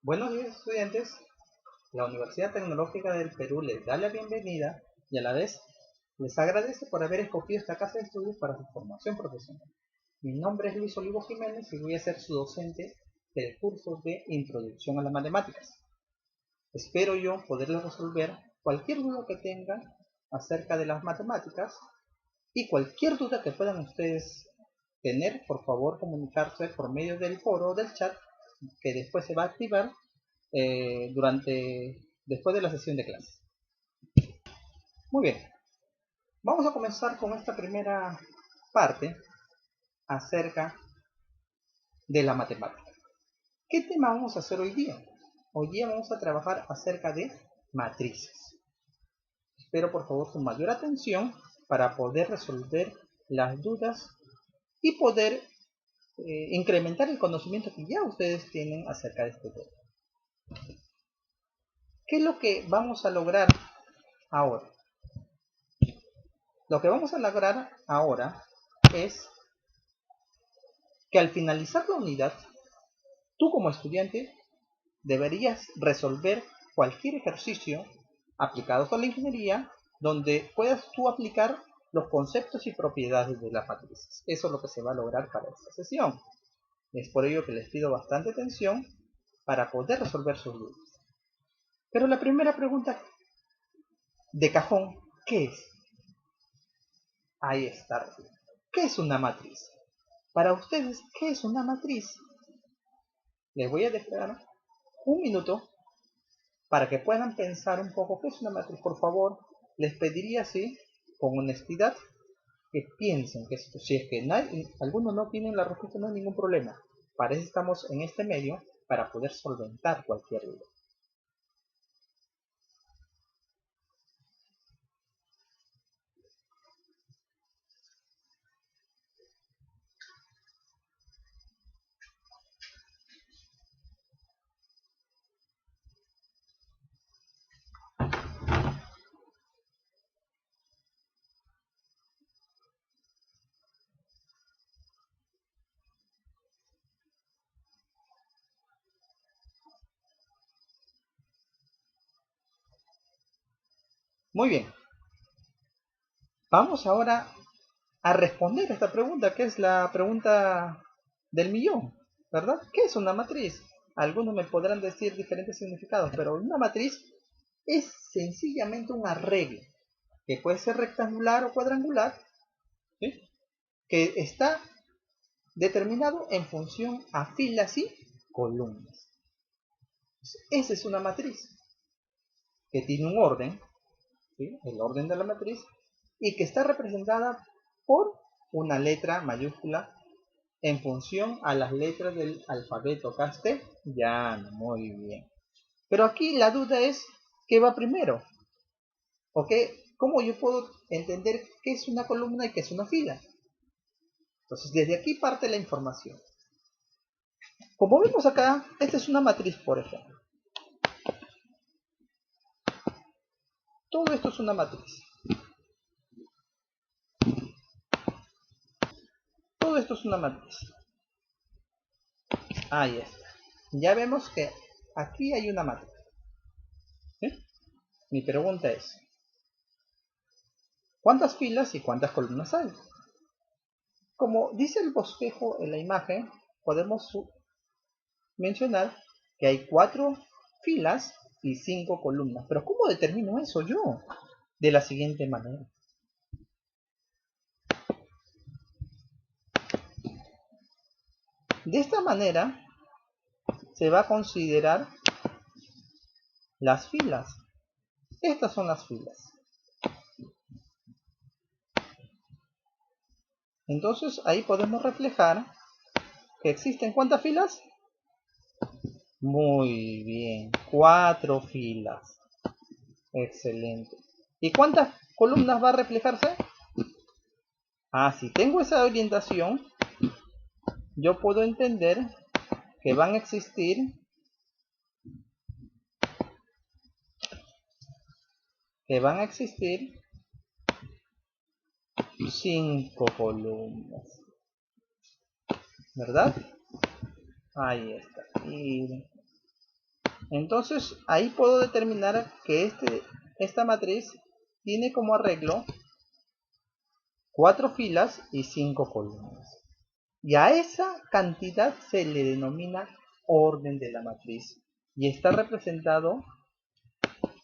Buenos días, estudiantes. La Universidad Tecnológica del Perú les da la bienvenida y a la vez les agradece por haber escogido esta casa de estudios para su formación profesional. Mi nombre es Luis Olivo Jiménez y voy a ser su docente del curso de Introducción a las Matemáticas. Espero yo poderles resolver cualquier duda que tengan acerca de las matemáticas y cualquier duda que puedan ustedes tener, por favor comunicarse por medio del foro o del chat que después se va a activar después de la sesión de clase. Muy bien, vamos a comenzar con esta primera parte acerca de la matemática. ¿Qué tema vamos a hacer hoy día? Hoy día vamos a trabajar acerca de matrices. Espero por favor su mayor atención para poder resolver las dudas y poder incrementar el conocimiento que ya ustedes tienen acerca de este tema. ¿Qué es lo que vamos a lograr ahora? Lo que vamos a lograr ahora es que al finalizar la unidad, tú como estudiante deberías resolver cualquier ejercicio aplicado a la ingeniería donde puedas tú aplicar los conceptos y propiedades de las matrices. Eso es lo que se va a lograr para esta sesión. Es por ello que les pido bastante atención para poder resolver sus dudas. Pero la primera pregunta de cajón, ¿qué es? Ahí está. ¿Qué es una matriz? Para ustedes, ¿qué es una matriz? Les voy a dejar un minuto para que puedan pensar un poco qué es una matriz. Por favor, les pediría así, con honestidad, que piensen que si es que algunos no tienen la respuesta, no hay ningún problema. Para eso estamos en este medio, para poder solventar cualquier duda. Muy bien, vamos ahora a responder esta pregunta, que es la pregunta del millón, ¿verdad? ¿Qué es una matriz? Algunos me podrán decir diferentes significados, pero una matriz es sencillamente un arreglo, que puede ser rectangular o cuadrangular, ¿sí? Que está determinado en función a filas y columnas. Esa es una matriz que tiene un orden, ¿sí? El orden de la matriz, y que está representada por una letra mayúscula en función a las letras del alfabeto castellano. Muy bien. Pero aquí la duda es, ¿qué va primero? ¿O cómo yo puedo entender qué es una columna y qué es una fila? Entonces, desde aquí parte la información. Como vemos acá, esta es una matriz, por ejemplo. Todo esto es una matriz. Todo esto es una matriz. Ahí está. Ya vemos que aquí hay una matriz. ¿Sí? Mi pregunta es, ¿cuántas filas y cuántas columnas hay? Como dice el bosquejo en la imagen, podemos mencionar que hay 4 filas y 5 columnas. Pero ¿cómo determino eso yo? De la siguiente manera. De esta manera se va a considerar las filas. Estas son las filas. Entonces ahí podemos reflejar que existen ¿cuántas filas? Muy bien, 4 filas. Excelente. ¿Y cuántas columnas va a reflejarse? Si tengo esa orientación, yo puedo entender que van a existir que van a existir 5 columnas, ¿verdad? Ahí está. Y Entonces ahí puedo determinar que esta matriz tiene como arreglo 4 filas y 5 columnas. Y a esa cantidad se le denomina orden de la matriz. Y está representado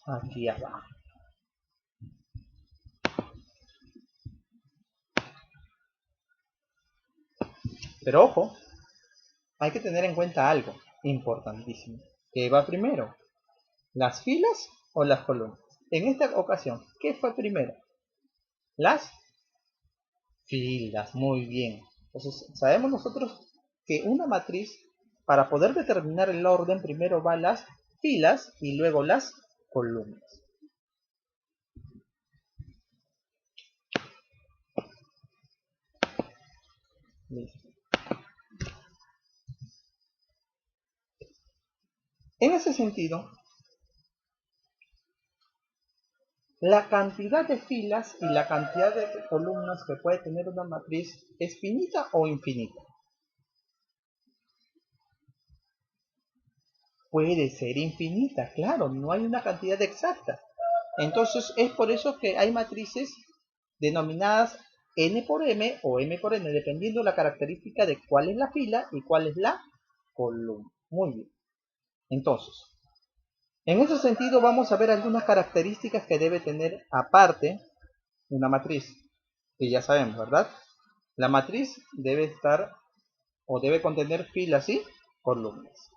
aquí abajo. Pero ojo, hay que tener en cuenta algo importantísimo. ¿Qué va primero? ¿Las filas o las columnas? En esta ocasión, ¿qué fue primero? Las filas, muy bien. Entonces, sabemos nosotros que una matriz, para poder determinar el orden, primero va las filas y luego las columnas. Listo. En ese sentido, la cantidad de filas y la cantidad de columnas que puede tener una matriz es finita o infinita. Puede ser infinita, claro, no hay una cantidad exacta. Entonces es por eso que hay matrices denominadas n por m o m por n, dependiendo de la característica de cuál es la fila y cuál es la columna. Muy bien. Entonces, en ese sentido vamos a ver algunas características que debe tener aparte una matriz, que ya sabemos, ¿verdad? La matriz debe estar o debe contener filas y columnas.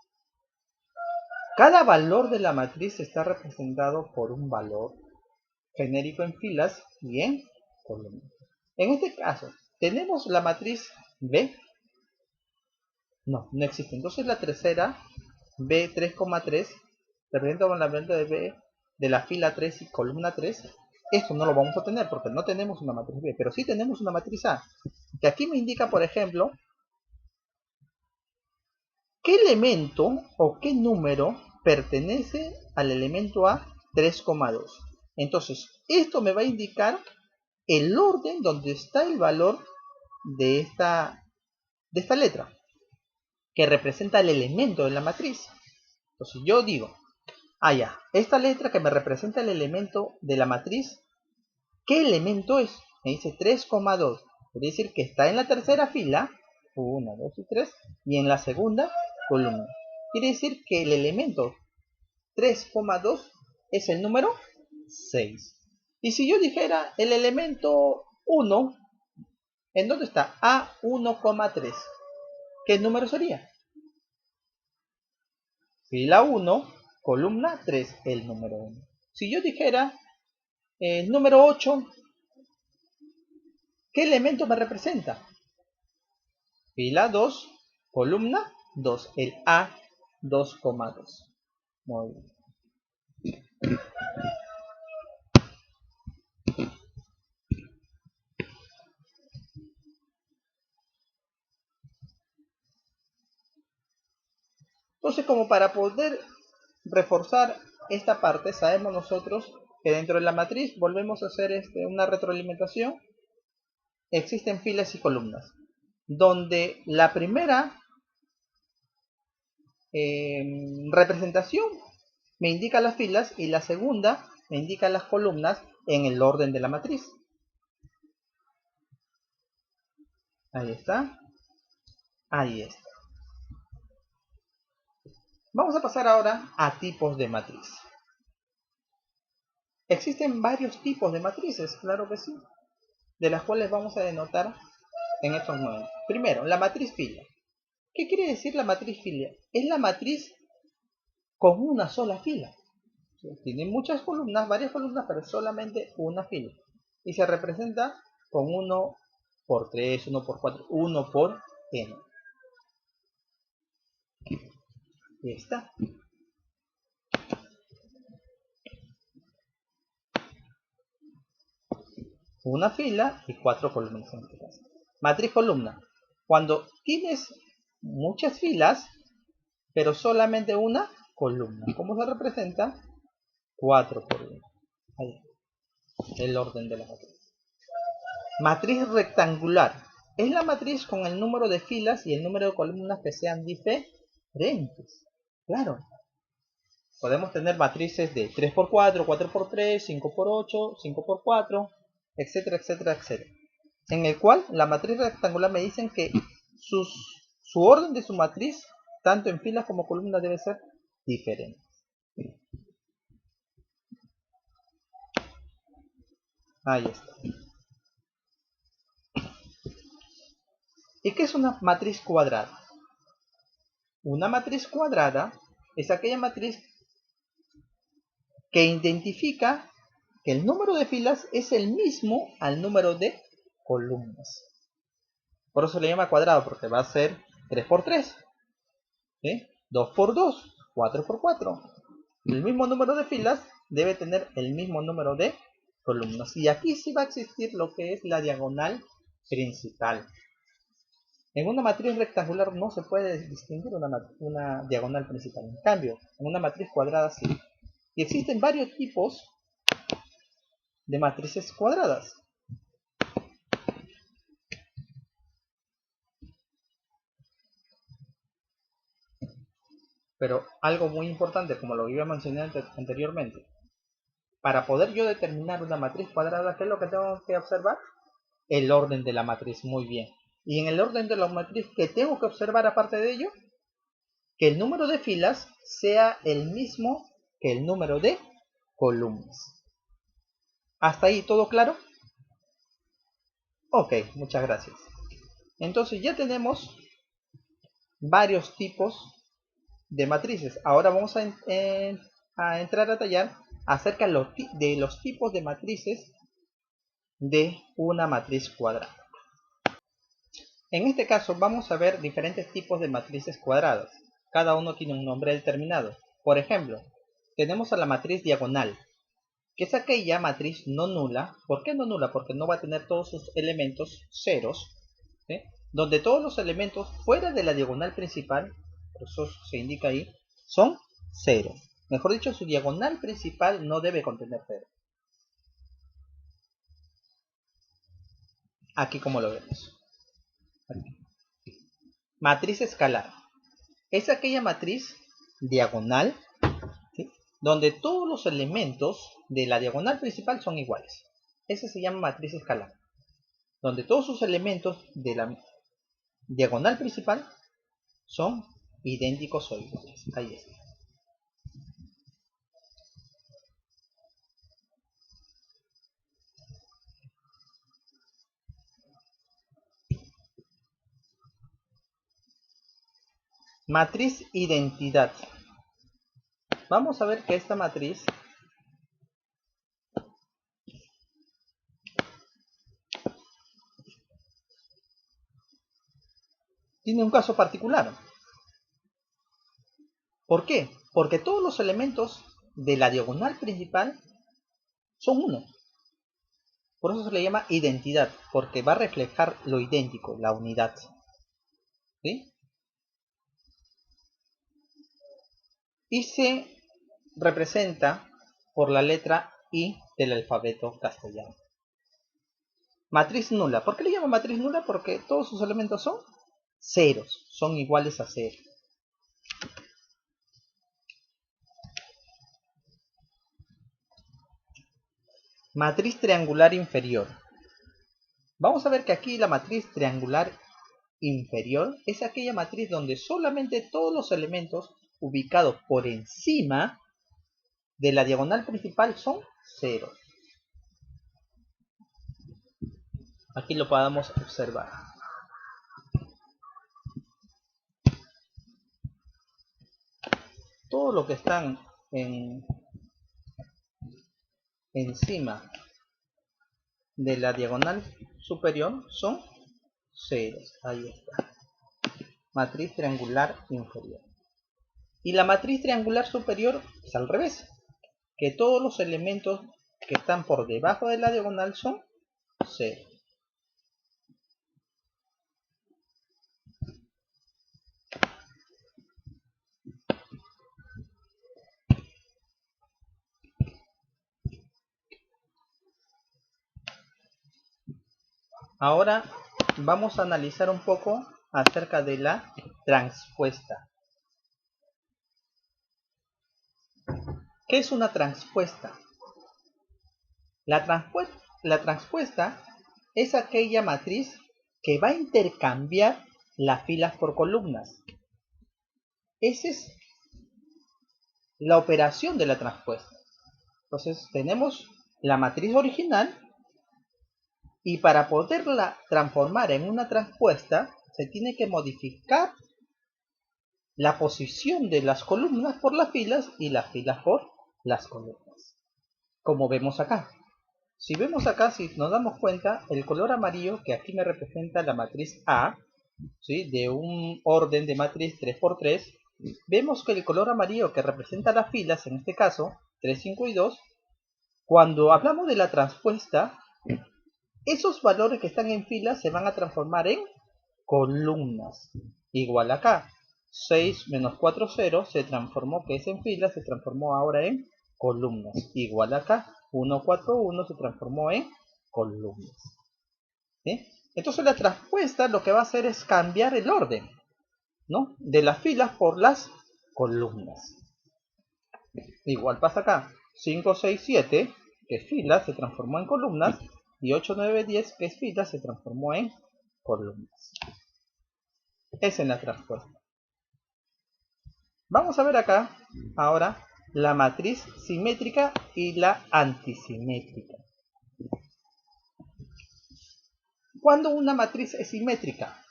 Cada valor de la matriz está representado por un valor genérico en filas y en columnas. En este caso, ¿tenemos la matriz B? No, no existe. Entonces la tercera, B 3,3, representa un elemento de B de la fila 3 y columna 3. Esto no lo vamos a tener porque no tenemos una matriz B, pero sí tenemos una matriz A, que aquí me indica, por ejemplo, qué elemento o qué número pertenece al elemento A 3,2. Entonces, esto me va a indicar el orden donde está el valor de esta letra, que representa el elemento de la matriz. Entonces yo digo, ya, esta letra que me representa el elemento de la matriz, ¿qué elemento es? Me dice 3,2. Quiere decir que está en la tercera fila, 1, 2 y 3, y en la segunda columna. Quiere decir que el elemento 3,2 es el número 6. Y si yo dijera el elemento 1, ¿en dónde está? A1,3. ¿Qué número sería? Fila 1, columna 3, el número 1. Si yo dijera el número 8, ¿qué elemento me representa? Fila 2, columna 2, el A2,2. Muy bien. Entonces, como para poder reforzar esta parte, sabemos nosotros que dentro de la matriz volvemos a hacer una retroalimentación. Existen filas y columnas, donde la primera representación me indica las filas y la segunda me indica las columnas en el orden de la matriz. Ahí está. Ahí está. Vamos a pasar ahora a tipos de matriz. Existen varios tipos de matrices, claro que sí, de las cuales vamos a denotar en estos momentos. Primero, la matriz fila. ¿Qué quiere decir la matriz fila? Es la matriz con una sola fila. Tiene muchas columnas, varias columnas, pero solamente una fila. Y se representa con 1 por 3, 1 por 4, 1 por n. Ahí está. Una fila y 4 columnas en este caso. Matriz columna. Cuando tienes muchas filas, pero solamente una columna. ¿Cómo se representa? 4 por 1. Ahí. El orden de la matriz. Matriz rectangular. Es la matriz con el número de filas y el número de columnas que sean diferentes. Claro. Podemos tener matrices de 3×4, 4×3, 5×8, 5×4, etcétera, etcétera, etcétera. En el cual la matriz rectangular me dicen que su orden de su matriz, tanto en filas como columnas, debe ser diferente. Ahí está. ¿Y qué es una matriz cuadrada? Una matriz cuadrada es aquella matriz que identifica que el número de filas es el mismo al número de columnas. Por eso se le llama cuadrado, porque va a ser 3×3, 2×2, 4×4. El mismo número de filas debe tener el mismo número de columnas. Y aquí sí va a existir lo que es la diagonal principal. En una matriz rectangular no se puede distinguir una diagonal principal. En cambio, en una matriz cuadrada sí. Y existen varios tipos de matrices cuadradas. Pero algo muy importante, como lo iba a mencionar anteriormente, para poder yo determinar una matriz cuadrada, ¿qué es lo que tengo que observar? El orden de la matriz, muy bien. Y en el orden de la matriz, ¿qué tengo que observar aparte de ello? Que el número de filas sea el mismo que el número de columnas. ¿Hasta ahí todo claro? Ok, muchas gracias. Entonces ya tenemos varios tipos de matrices. Ahora vamos a entrar a detallar acerca de los tipos de matrices de una matriz cuadrada. En este caso vamos a ver diferentes tipos de matrices cuadradas. Cada uno tiene un nombre determinado. Por ejemplo, tenemos a la matriz diagonal, que es aquella matriz no nula. ¿Por qué no nula? Porque no va a tener todos sus elementos ceros, ¿sí? Donde todos los elementos fuera de la diagonal principal, por eso se indica ahí, son cero. Mejor dicho, su diagonal principal no debe contener cero. Aquí como lo vemos. Aquí. Matriz escalar. Es aquella matriz diagonal, ¿sí?, donde todos los elementos de la diagonal principal son iguales. Ese se llama matriz escalar. Donde todos sus elementos de la diagonal principal son idénticos o iguales. Ahí está. Matriz identidad. Vamos a ver que esta matriz tiene un caso particular. ¿Por qué? Porque todos los elementos de la diagonal principal son uno. Por eso se le llama identidad, porque va a reflejar lo idéntico, la unidad. ¿Sí? Y se representa por la letra I del alfabeto castellano. Matriz nula. ¿Por qué le llamo matriz nula? Porque todos sus elementos son ceros, son iguales a cero. Matriz triangular inferior. Vamos a ver que aquí la matriz triangular inferior es aquella matriz donde solamente todos los elementos ubicados por encima de la diagonal principal son cero. Aquí lo podemos observar. Todo lo que están encima de la diagonal superior son ceros. Ahí está. Matriz triangular inferior. Y la matriz triangular superior es al revés, que todos los elementos que están por debajo de la diagonal son cero. Ahora vamos a analizar un poco acerca de la transpuesta. ¿Qué es una transpuesta? La transpuesta es aquella matriz que va a intercambiar las filas por columnas. Esa es la operación de la transpuesta. Entonces tenemos la matriz original y para poderla transformar en una transpuesta se tiene que modificar la posición de las columnas por las filas y las filas por las columnas, como vemos acá. Si vemos acá, si nos damos cuenta, el color amarillo que aquí me representa la matriz A, ¿sí?, de un orden de matriz 3×3, vemos que el color amarillo que representa las filas, en este caso 3, 5 y 2, cuando hablamos de la transpuesta, esos valores que están en filas se van a transformar en columnas. Igual acá, 6 menos 4, 0, se transformó, que es en filas, se transformó ahora en columnas. Igual acá, 1, 4, 1 se transformó en columnas. ¿Sí? Entonces la transpuesta lo que va a hacer es cambiar el orden, ¿no?, de las filas por las columnas. Igual pasa acá, 5, 6, 7, que es filas, se transformó en columnas, y 8, 9, 10, que es filas, se transformó en columnas. Esa es la transpuesta. Vamos a ver acá, ahora, la matriz simétrica y la antisimétrica. ¿Cuándo una matriz es simétrica?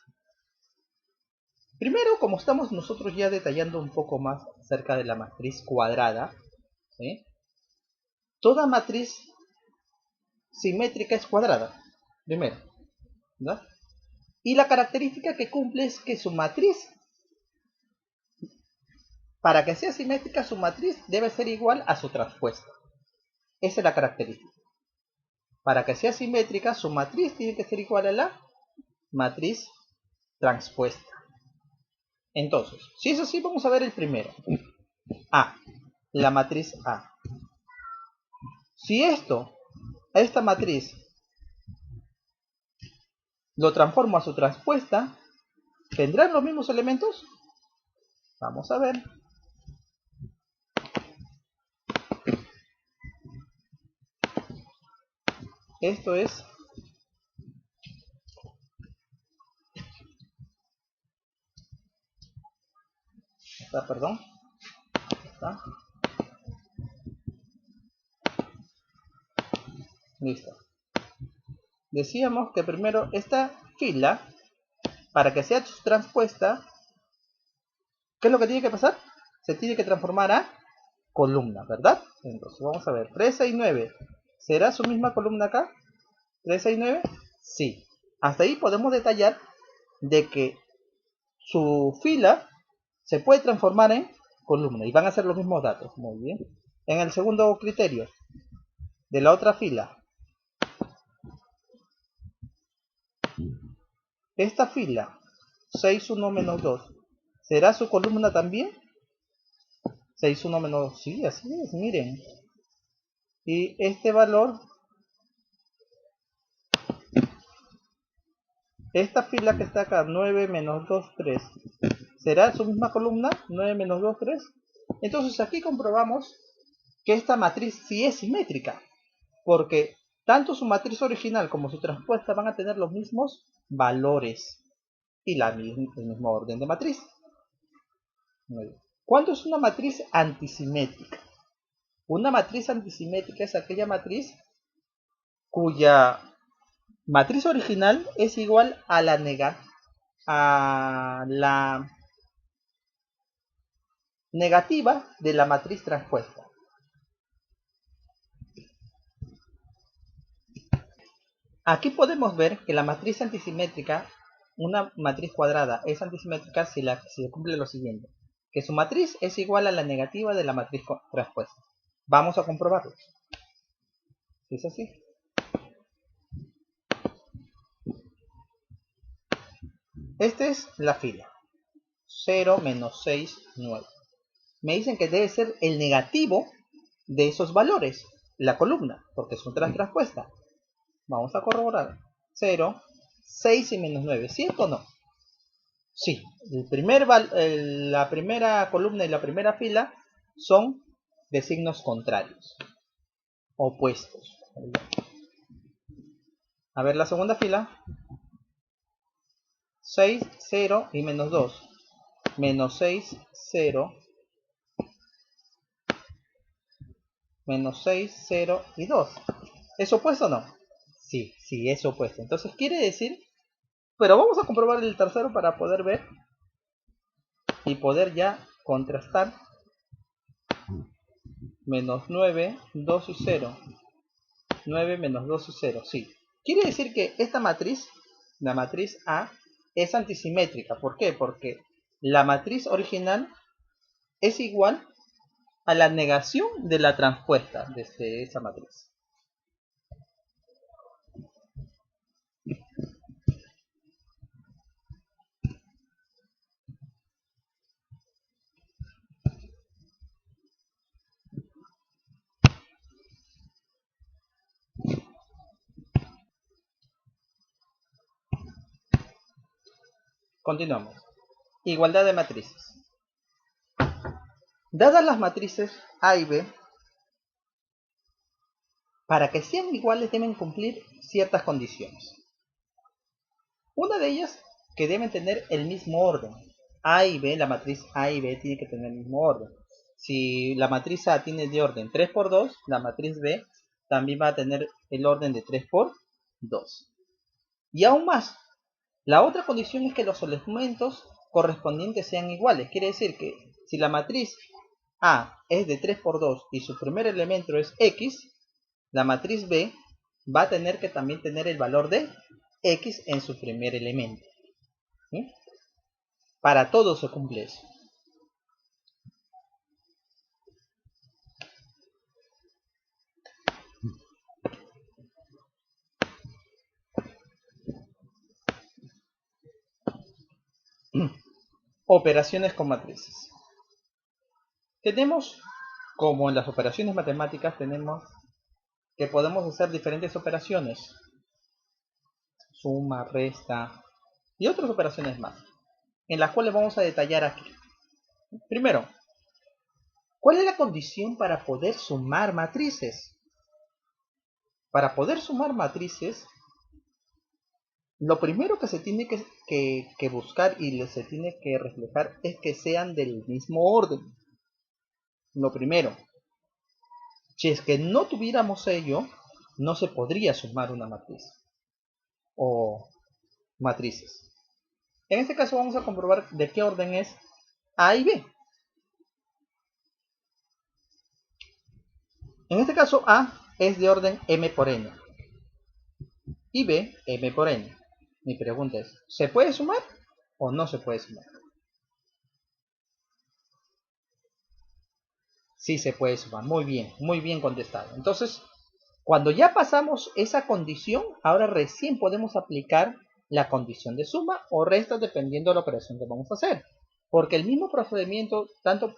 Primero, como estamos nosotros ya detallando un poco más acerca de la matriz cuadrada, ¿sí?, toda matriz simétrica es cuadrada, primero, ¿no? Y la característica que cumple es que su matriz, para que sea simétrica, su matriz debe ser igual a su transpuesta. Esa es la característica. Para que sea simétrica, su matriz tiene que ser igual a la matriz transpuesta. Entonces, si es así, vamos a ver el primero. A, la matriz A. Si esta matriz lo transformo a su transpuesta, ¿tendrán los mismos elementos? Vamos a ver. Esto es perdón. ¿Está? Listo. Decíamos que primero esta fila, para que sea transpuesta, ¿qué es lo que tiene que pasar? Se tiene que transformar a columna, ¿verdad? Entonces vamos a ver, 3, 6, 9. ¿Será su misma columna acá? 3, 6, 9. Sí. Hasta ahí podemos detallar de que su fila se puede transformar en columna y van a ser los mismos datos. Muy bien. En el segundo criterio, de la otra fila, esta fila 6, 1, menos 2, ¿será su columna también? 6, 1, menos 2, sí, así es, miren. Y este valor, esta fila que está acá, 9 menos 2, 3, ¿será su misma columna? 9 menos 2, 3. Entonces aquí comprobamos que esta matriz sí es simétrica, porque tanto su matriz original como su transpuesta van a tener los mismos valores y el mismo orden de matriz. ¿Cuándo es una matriz antisimétrica? Una matriz antisimétrica es aquella matriz cuya matriz original es igual a la negativa de la matriz transpuesta. Aquí podemos ver que la matriz antisimétrica, una matriz cuadrada, es antisimétrica si cumple lo siguiente: que su matriz es igual a la negativa de la matriz transpuesta. Vamos a comprobarlo. ¿Es así? Esta es la fila. 0, menos 6, 9. Me dicen que debe ser el negativo de esos valores, la columna, porque es una transpuesta. Vamos a corroborar. 0, 6 y menos 9. ¿Cierto o no? Sí. La primera columna y la primera fila son de signos contrarios, opuestos. A ver la segunda fila. 6, 0 y menos 2. Menos 6, 0. Menos 6, 0 y 2. ¿Es opuesto o no? Sí, sí, es opuesto. Entonces quiere decir, pero vamos a comprobar el tercero para poder ver y poder ya contrastar. Menos 9, 2 y 0. 9 menos 2 y 0, sí. Quiere decir que esta matriz, la matriz A, es antisimétrica. ¿Por qué? Porque la matriz original es igual a la negación de la transpuesta desde esa matriz. Continuamos. Igualdad de matrices. Dadas las matrices A y B, para que sean iguales deben cumplir ciertas condiciones. Una de ellas, que deben tener el mismo orden. A y B, la matriz A y B tiene que tener el mismo orden. Si la matriz A tiene de orden 3 por 2, la matriz B también va a tener el orden de 3 por 2. Y aún más, la otra condición es que los elementos correspondientes sean iguales. Quiere decir que si la matriz A es de 3 por 2 y su primer elemento es X, la matriz B va a tener que también tener el valor de X en su primer elemento. ¿Sí? Para todo se cumple eso. Operaciones con matrices. Tenemos, como en las operaciones matemáticas, tenemos que podemos hacer diferentes operaciones. Suma, resta y otras operaciones más, en las cuales vamos a detallar aquí. Primero, ¿cuál es la condición para poder sumar matrices? Para poder sumar matrices, lo primero que se tiene que buscar y se tiene que reflejar es que sean del mismo orden. Lo primero. Si es que no tuviéramos ello, no se podría sumar una matriz o matrices. En este caso vamos a comprobar de qué orden es A y B. En este caso A es de orden m por n y B m por n. Mi pregunta es, ¿se puede sumar o no se puede sumar? Sí se puede sumar, muy bien contestado. Entonces, cuando ya pasamos esa condición, ahora recién podemos aplicar la condición de suma o resta dependiendo de la operación que vamos a hacer. Porque el mismo procedimiento tanto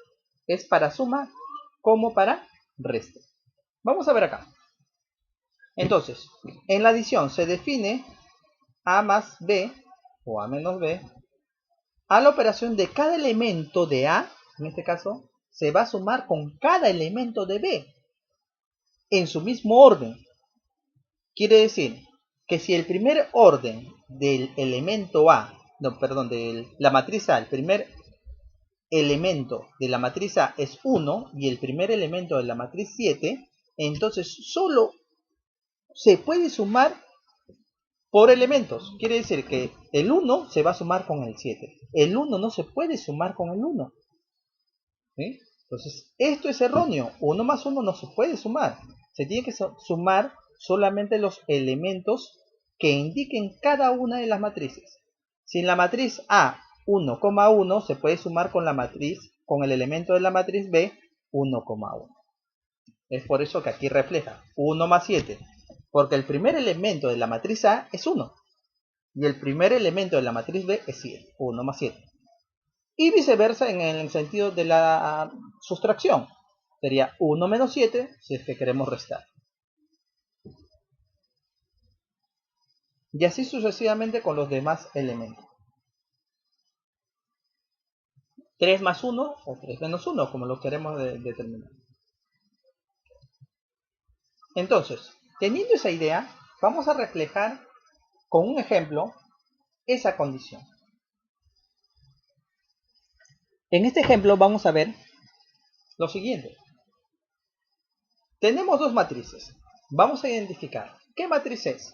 es para suma como para resta. Vamos a ver acá. Entonces, en la adición se define A más B o A menos B a la operación de cada elemento de A, en este caso, se va a sumar con cada elemento de B en su mismo orden. Quiere decir que si el primer orden del elemento A, no, perdón, de la matriz A, el primer elemento de la matriz A es 1 y el primer elemento de la matriz 7, entonces solo se puede sumar por elementos. Quiere decir que el 1 se va a sumar con el 7. El 1 no se puede sumar con el 1. ¿Sí? Entonces, esto es erróneo. 1 más 1 no se puede sumar. Se tiene que sumar solamente los elementos que indiquen cada una de las matrices. Si en la matriz A 1,1 se puede sumar con la matriz, con el elemento de la matriz B 1,1. Es por eso que aquí refleja 1 más 7. Porque el primer elemento de la matriz A es 1. Y el primer elemento de la matriz B es 7. 1 más 7. Y viceversa en el sentido de la sustracción. Sería 1 menos 7 si es que queremos restar. Y así sucesivamente con los demás elementos. 3 más 1 o 3 menos 1, como lo queremos determinar. Entonces, teniendo esa idea, vamos a reflejar con un ejemplo esa condición. En este ejemplo vamos a ver lo siguiente. Tenemos dos matrices. Vamos a identificar qué matriz es.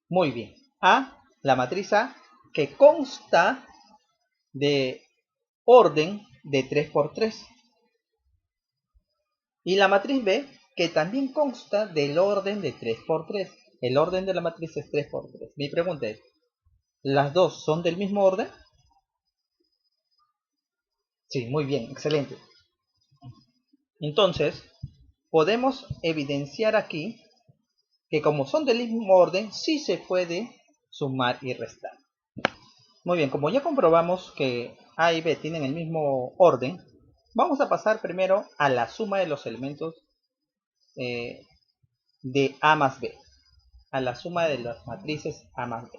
Muy bien. A, la matriz A, que consta de orden de 3 por 3. Y la matriz B, que también consta del orden de 3 por 3. El orden de la matriz es 3 por 3. Mi pregunta es, ¿las dos son del mismo orden? Sí, muy bien, excelente. Entonces, podemos evidenciar aquí que como son del mismo orden, sí se puede sumar y restar. Muy bien, como ya comprobamos que A y B tienen el mismo orden, vamos a pasar primero a la suma de los elementos de A más B, a la suma de las matrices A más B.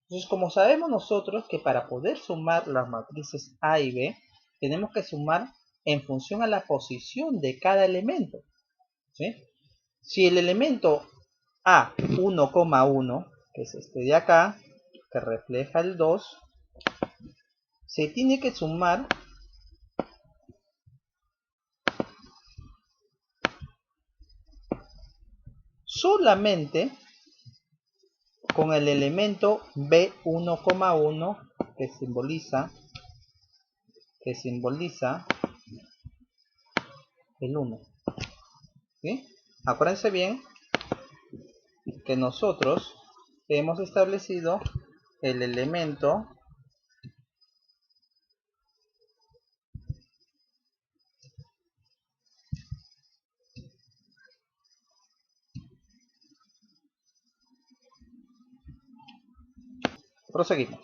Entonces, como sabemos nosotros que para poder sumar las matrices A y B, tenemos que sumar en función a la posición de cada elemento, ¿sí? Si el elemento A 1,1, que es este de acá, que refleja el 2, se tiene que sumar solamente con el elemento B 1,1 que simboliza el 1. ¿Sí? Acuérdense bien que nosotros hemos establecido el elemento proseguimos.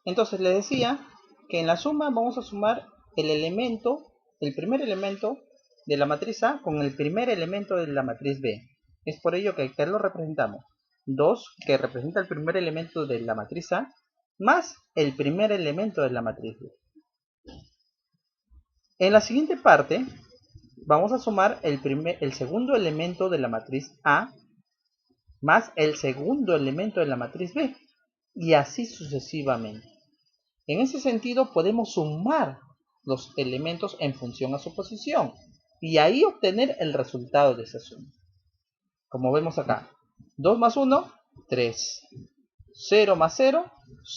Entonces les decía que en la suma vamos a sumar el primer elemento de la matriz A con el primer elemento de la matriz B. Es por ello que acá lo representamos. 2, que representa el primer elemento de la matriz A, más el primer elemento de la matriz B. En la siguiente parte vamos a sumar el segundo elemento de la matriz A más el segundo elemento de la matriz B, y así sucesivamente. En ese sentido podemos sumar los elementos en función a su posición y ahí obtener el resultado de esa suma. Como vemos acá, 2 más 1, 3, 0 más 0,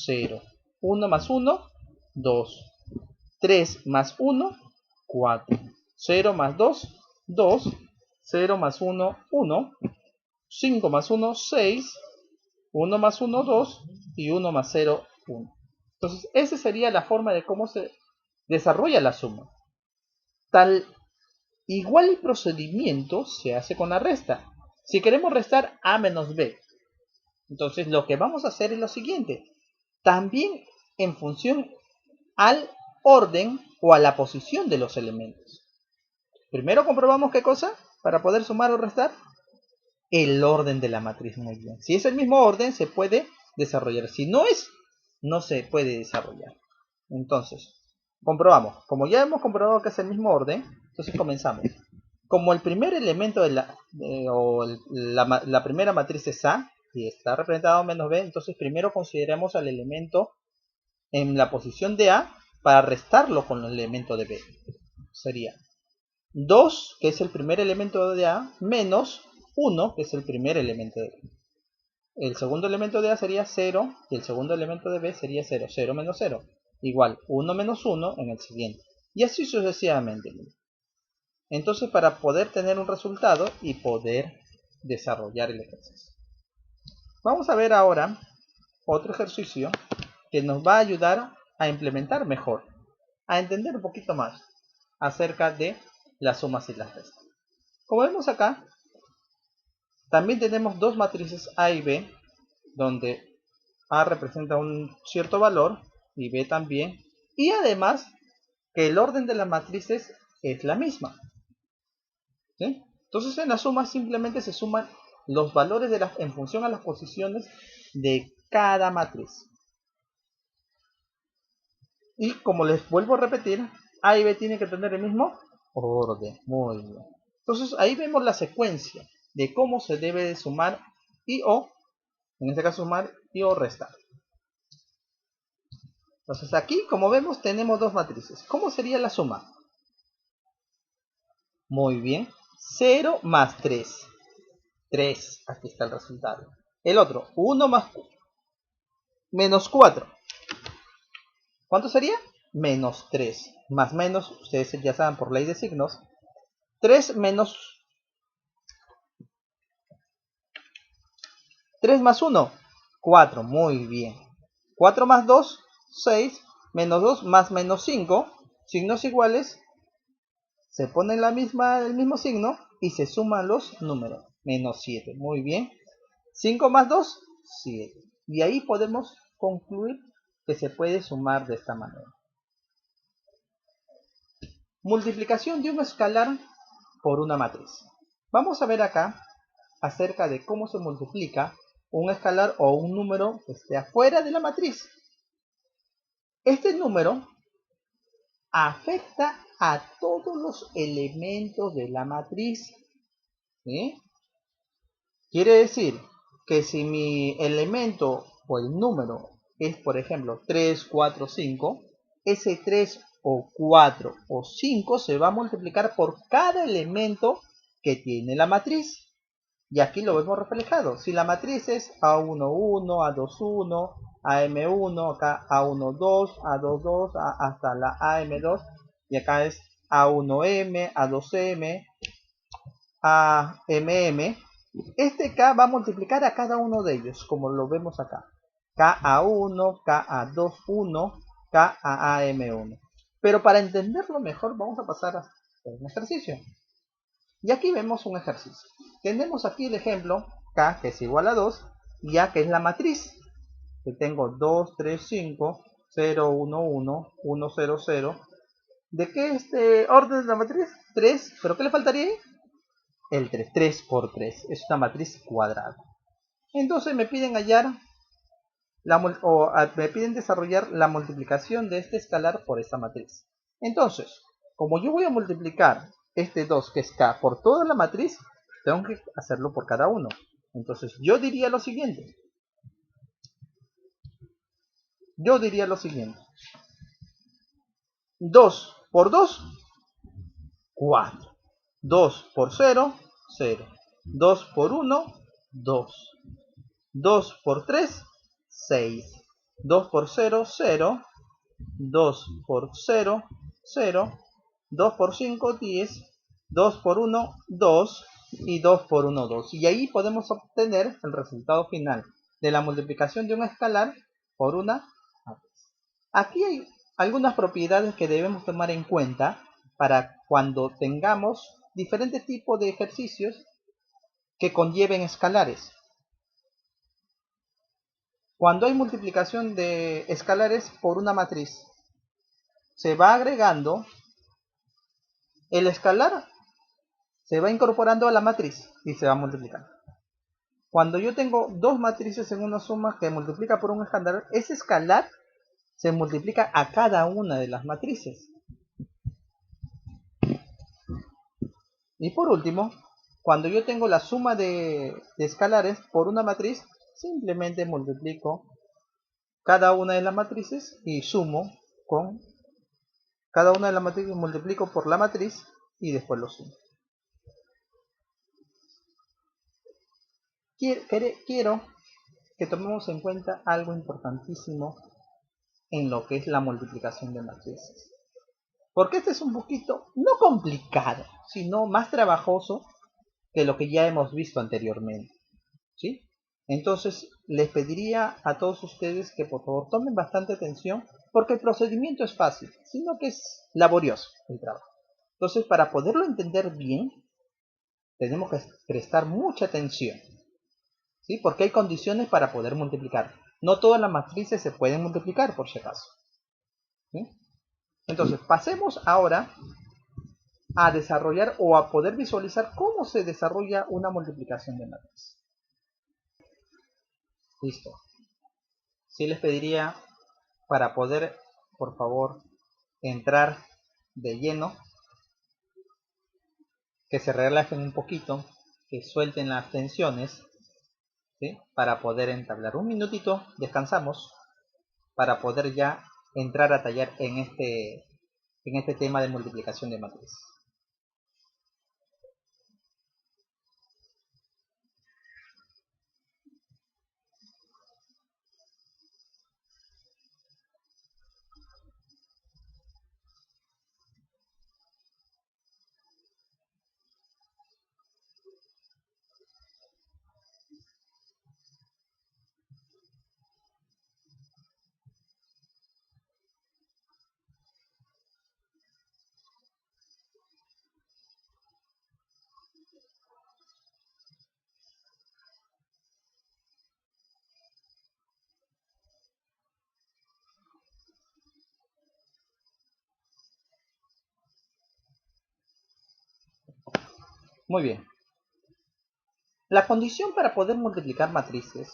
0, 1 más 1, 2, 3 más 1, 4, 0 más 2, 2, 0 más 1, 1, 5 más 1, 6, 1 más 1, 2 y 1 más 0, 1. Entonces, esa sería la forma de cómo se desarrolla la suma. Tal igual procedimiento se hace con la resta. Si queremos restar A menos B, entonces lo que vamos a hacer es lo siguiente. También en función al orden o a la posición de los elementos. Primero comprobamos qué cosa para poder sumar o restar. El orden de la matriz, muy bien. Si es el mismo orden, se puede desarrollar. Si no es, no se puede desarrollar. Entonces, comprobamos. Como ya hemos comprobado que es el mismo orden, entonces comenzamos. Como el primer elemento de la primera matriz es A, y está representado menos B, entonces primero consideramos al elemento en la posición de A para restarlo con el elemento de B. Sería 2, que es el primer elemento de A, menos 1, que es el primer elemento de B. El segundo elemento de A sería 0 y el segundo elemento de B sería 0. 0 menos 0. Igual 1 menos 1 en el siguiente. Y así sucesivamente. Entonces, para poder tener un resultado y poder desarrollar el ejercicio. Vamos a ver ahora otro ejercicio que nos va a ayudar a implementar mejor, a entender un poquito más acerca de las sumas y las restas. Como vemos acá, también tenemos dos matrices A y B, donde A representa un cierto valor y B también, y además que el orden de las matrices es la misma. ¿Sí? Entonces en la suma simplemente se suman los valores en función a las posiciones de cada matriz. Y como les vuelvo a repetir, A y B tienen que tener el mismo orden. Muy bien. Entonces ahí vemos la secuencia de cómo se debe de sumar y o, en este caso sumar y o restar. Entonces aquí, como vemos, tenemos dos matrices. ¿Cómo sería la suma? Muy bien. 0 más 3. 3. Aquí está el resultado. El otro, 1 más menos 4. ¿Cuánto sería? Menos 3. Más menos, ustedes ya saben por ley de signos. 3 menos 3 más 1. 4. Muy bien. 4 más 2, 6. Menos 2 más menos 5. Signos iguales. Se pone el mismo signo y se suman los números. Menos 7. Muy bien. 5 más 2, 7. Y ahí podemos concluir que se puede sumar de esta manera. Multiplicación de un escalar por una matriz. Vamos a ver acá acerca de cómo se multiplica un escalar o un número que esté afuera de la matriz. Este número afecta a todos los elementos de la matriz. ¿Sí? Quiere decir que si mi elemento o el número es, por ejemplo, 3, 4, 5, ese 3 o 4 o 5 se va a multiplicar por cada elemento que tiene la matriz. Y aquí lo vemos reflejado. Si la matriz es A11, A21, AM1, acá A12, A22, hasta la AM2, y acá es A1M, A2M, AMM, este K va a multiplicar a cada uno de ellos, como lo vemos acá. KA1, KA21, KAM1. Pero para entenderlo mejor vamos a pasar a un ejercicio. Y aquí vemos un ejercicio. Tenemos aquí el ejemplo K, que es igual a 2, y A, que es la matriz. Que tengo 2, 3, 5, 0, 1, 1, 1, 0, 0. ¿De qué orden de la matriz? 3. ¿Pero qué le faltaría ahí? El 3. 3 por 3. Es una matriz cuadrada. Entonces me piden me piden desarrollar la multiplicación de este escalar por esta matriz. Entonces, como yo voy a multiplicar este 2, que es K, por toda la matriz, tengo que hacerlo por cada uno. Entonces yo diría lo siguiente. 2 por 2, 4. 2 por 0, 0. 2 por 1, 2. 2 por 3, 6. 2 por 0, 0. 2 por 0, 0. 2 por 5, 10. 2 por 1, 2. Y 2 por 1, 2. Y ahí podemos obtener el resultado final de la multiplicación de un escalar por una matriz. Aquí hay algunas propiedades que debemos tomar en cuenta para cuando tengamos diferentes tipos de ejercicios que conlleven escalares. Cuando hay multiplicación de escalares por una matriz, se va agregando el escalar, se va incorporando a la matriz y se va multiplicando. Cuando yo tengo dos matrices en una suma que multiplica por un escalar, ese escalar se multiplica a cada una de las matrices. Y por último, cuando yo tengo la suma de escalares por una matriz, simplemente multiplico cada una de las matrices y sumo con cada una de las matrices, multiplico por la matriz y después lo sumo. Quiero que tomemos en cuenta algo importantísimo en lo que es la multiplicación de matrices. Porque este es un poquito, no complicado, sino más trabajoso que lo que ya hemos visto anteriormente. ¿Sí? Entonces les pediría a todos ustedes que por favor tomen bastante atención, porque el procedimiento es fácil, sino que es laborioso el trabajo. Entonces, para poderlo entender bien, tenemos que prestar mucha atención, ¿sí? Porque hay condiciones para poder multiplicar. No todas las matrices se pueden multiplicar, por si acaso. ¿Sí? Entonces, pasemos ahora a desarrollar o a poder visualizar cómo se desarrolla una multiplicación de matriz. Listo. Sí les pediría, para poder, por favor, entrar de lleno, que se relajen un poquito, que suelten las tensiones, ¿sí? Para poder entablar. Un minutito, descansamos, para poder ya entrar a tallar en este tema de multiplicación de matriz. Muy bien. La condición para poder multiplicar matrices.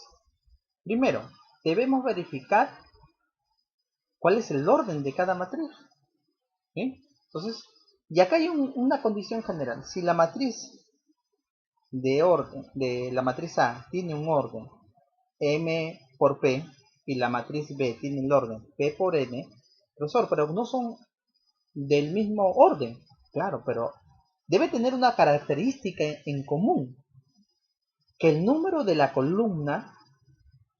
Primero, debemos verificar cuál es el orden de cada matriz. ¿Sí? Entonces, y acá hay una condición general. Si la matriz de la matriz A tiene un orden M por P y la matriz B tiene el orden P por N, profesor, pero no son del mismo orden. Claro, pero debe tener una característica en común, que el número de la columna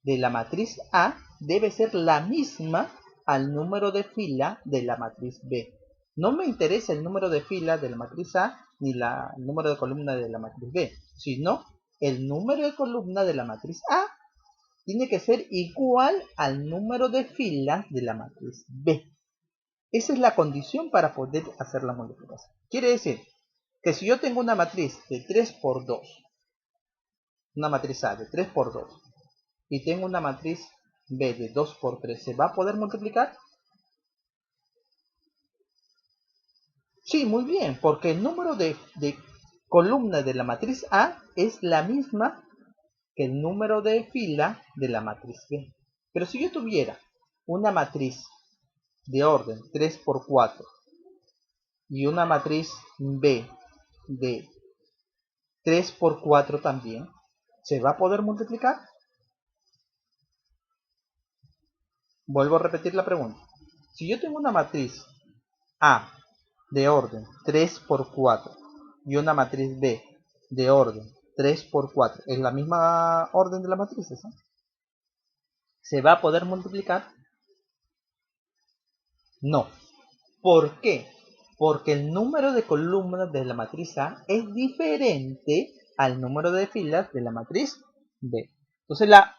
de la matriz A debe ser la misma al número de fila de la matriz B. No me interesa el número de fila de la matriz A ni el número de columna de la matriz B, sino el número de columna de la matriz A tiene que ser igual al número de filas de la matriz B. Esa es la condición para poder hacer la multiplicación. Quiere decir que si yo tengo una matriz de 3 por 2, una matriz A de 3 por 2, y tengo una matriz B de 2 por 3, ¿se va a poder multiplicar? Sí, muy bien, porque el número de columnas de la matriz A es la misma que el número de fila de la matriz B. Pero si yo tuviera una matriz de orden 3 por 4 y una matriz B de 3 por 4 también, ¿se va a poder multiplicar? Vuelvo a repetir la pregunta. Si yo tengo una matriz A de orden 3 por 4 y una matriz B de orden 3 por 4, ¿es la misma orden de la matriz, ¿no? ¿Se va a poder multiplicar? No. ¿Por qué? Porque el número de columnas de la matriz A es diferente al número de filas de la matriz B. Entonces la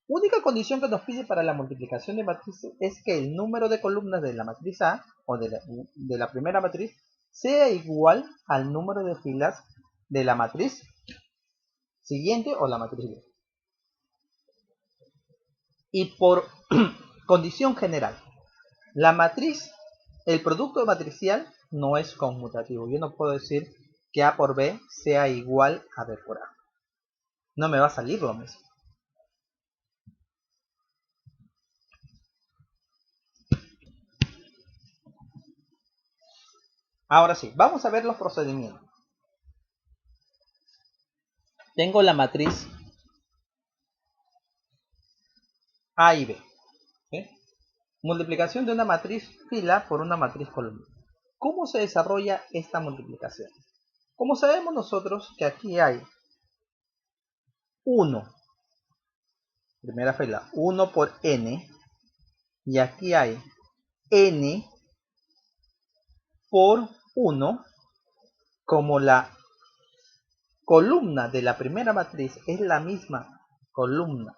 única condición que nos pide para la multiplicación de matrices es que el número de columnas de la matriz A o de la primera matriz sea igual al número de filas de la matriz siguiente o la matriz B. Y por condición general, la matriz, el producto matricial no es conmutativo. Yo no puedo decir que A por B sea igual a B por A. No me va a salir lo mismo. Ahora sí, vamos a ver los procedimientos. Tengo la matriz A y B. ¿Sí? Multiplicación de una matriz fila por una matriz columna. ¿Cómo se desarrolla esta multiplicación? Como sabemos nosotros que aquí hay 1, primera fila, 1 por n, y aquí hay n por 1, como la columna de la primera matriz es la misma columna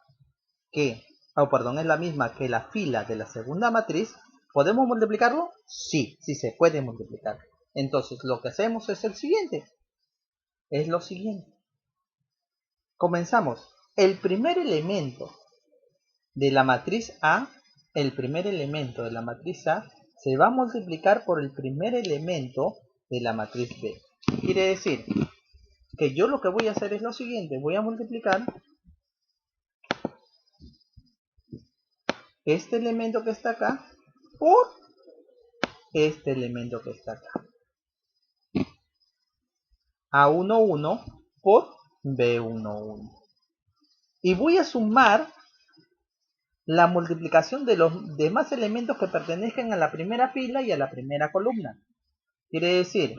que, es la misma que la fila de la segunda matriz, ¿podemos multiplicarlo? Sí, sí se puede multiplicar. Entonces lo que hacemos es lo siguiente. Comenzamos. El primer elemento de la matriz A, se va a multiplicar por el primer elemento de la matriz B. Quiere decir que yo lo que voy a hacer es lo siguiente. Voy a multiplicar este elemento que está acá por este elemento que está acá. A11 por B11. Y voy a sumar la multiplicación de los demás elementos que pertenezcan a la primera fila y a la primera columna. Quiere decir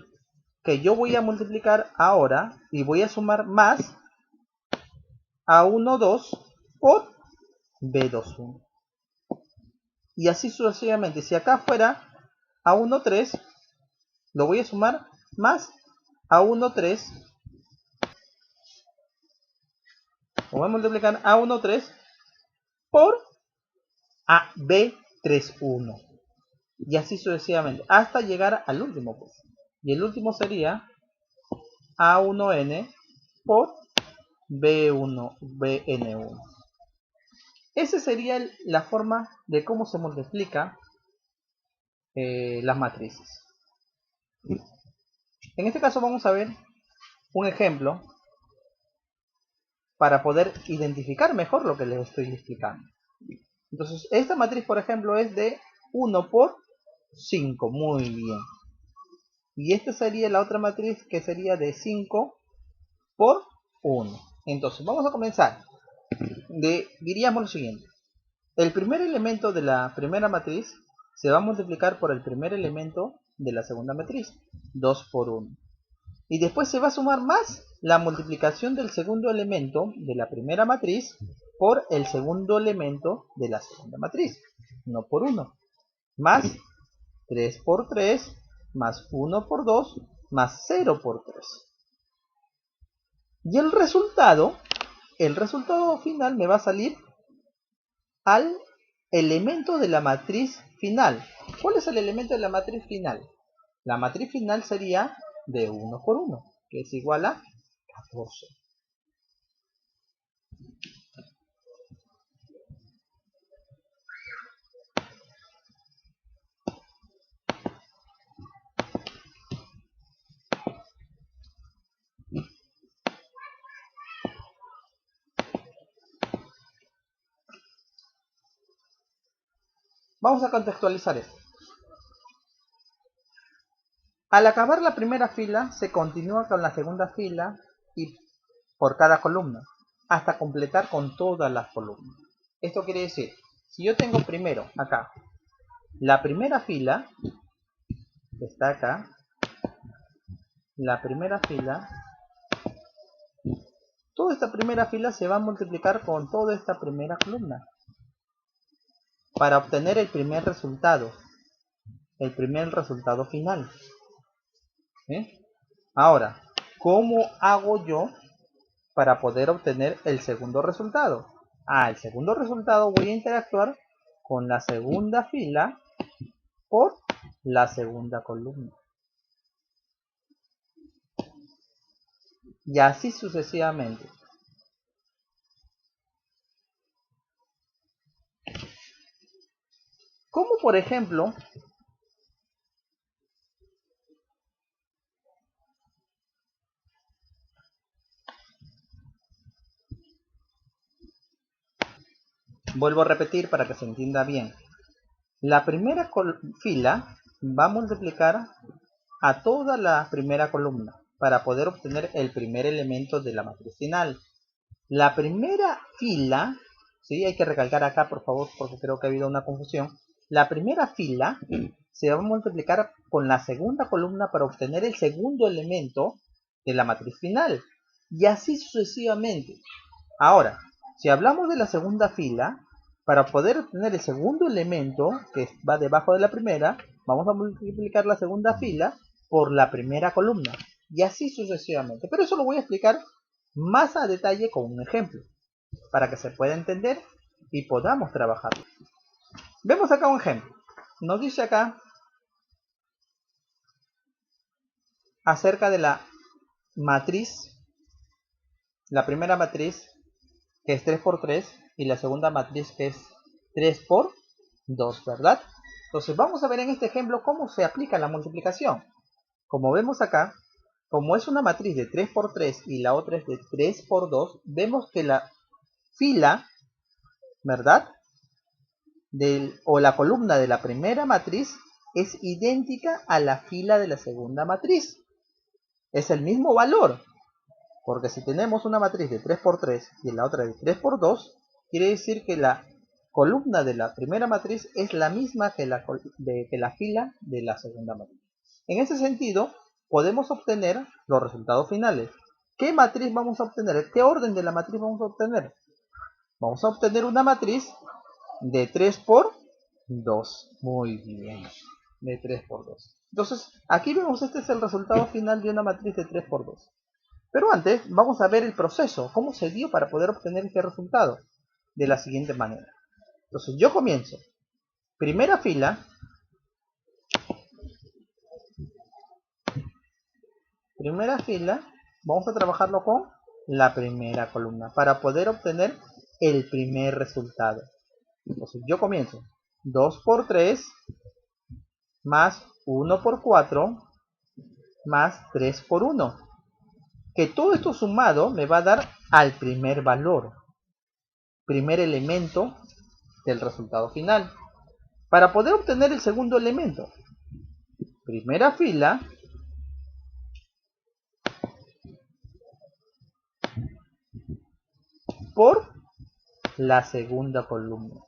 que yo voy a multiplicar ahora y voy a sumar más A12 por B21. Y así sucesivamente. Si acá fuera A13, lo voy a sumar más A13. Voy a multiplicar A13 por AB31. Y así sucesivamente. Hasta llegar al último. Pues. Y el último sería A1N por BN1. Esa sería la forma de cómo se multiplica las matrices. En este caso vamos a ver un ejemplo para poder identificar mejor lo que les estoy explicando. Entonces, esta matriz, por ejemplo, es de 1 por 5. Muy bien. Y esta sería la otra matriz que sería de 5 por 1. Entonces, vamos a comenzar. Diríamos lo siguiente. El primer elemento de la primera matriz se va a multiplicar por el primer elemento de la segunda matriz. 2 por 1. Y después se va a sumar más la multiplicación del segundo elemento de la primera matriz por el segundo elemento de la segunda matriz. 1 por 1. Más 3 por 3, más 1 por 2, más 0 por 3. Y el resultado final me va a salir al elemento de la matriz final. ¿Cuál es el elemento de la matriz final? La matriz final sería de 1 por 1, que es igual a 14. Vamos a contextualizar esto. Al acabar la primera fila, se continúa con la segunda fila y por cada columna, hasta completar con todas las columnas. Esto quiere decir, si yo tengo primero acá la primera fila, que está acá, la primera fila, toda esta primera fila se va a multiplicar con toda esta primera columna para obtener el primer resultado final. Ahora, ¿cómo hago yo para poder obtener el segundo resultado? El segundo resultado voy a interactuar con la segunda fila por la segunda columna. Y así sucesivamente. Como por ejemplo, vuelvo a repetir para que se entienda bien. La primera fila va a multiplicar a toda la primera columna para poder obtener el primer elemento de la matriz final. La primera fila, ¿sí? Hay que recalcar acá por favor porque creo que ha habido una confusión. La primera fila se va a multiplicar con la segunda columna para obtener el segundo elemento de la matriz final. Y así sucesivamente. Ahora, si hablamos de la segunda fila, para poder obtener el segundo elemento que va debajo de la primera, vamos a multiplicar la segunda fila por la primera columna. Y así sucesivamente. Pero eso lo voy a explicar más a detalle con un ejemplo, para que se pueda entender y podamos trabajarlo. Vemos acá un ejemplo. Nos dice acá acerca de la matriz, la primera matriz que es 3 por 3 y la segunda matriz que es 3 por 2, ¿verdad? Entonces vamos a ver en este ejemplo cómo se aplica la multiplicación. Como vemos acá, como es una matriz de 3 por 3 y la otra es de 3 por 2, vemos que la fila, ¿verdad? O la columna de la primera matriz es idéntica a la fila de la segunda matriz. es el mismo valor. Porque si tenemos una matriz de 3 por 3 y la otra de 3 por 2, quiere decir que la columna de la primera matriz es la misma que la fila de la segunda matriz. En ese sentido, podemos obtener los resultados finales. ¿Qué matriz vamos a obtener? ¿Qué orden de la matriz vamos a obtener? Vamos a obtener una matriz de 3 por 2. Muy bien. De 3 por 2. Entonces, aquí vemos, este es el resultado final de una matriz de 3 por 2. Pero antes, vamos a ver el proceso, cómo se dio para poder obtener este resultado, de la siguiente manera. Entonces, yo comienzo. Primera fila. Primera fila, vamos a trabajarlo con la primera columna para poder obtener el primer resultado. Entonces, yo comienzo. 2 por 3 más 1 por 4 más 3 por 1. Que todo esto sumado me va a dar al primer valor, primer elemento del resultado final. Para poder obtener el segundo elemento, primera fila por la segunda columna.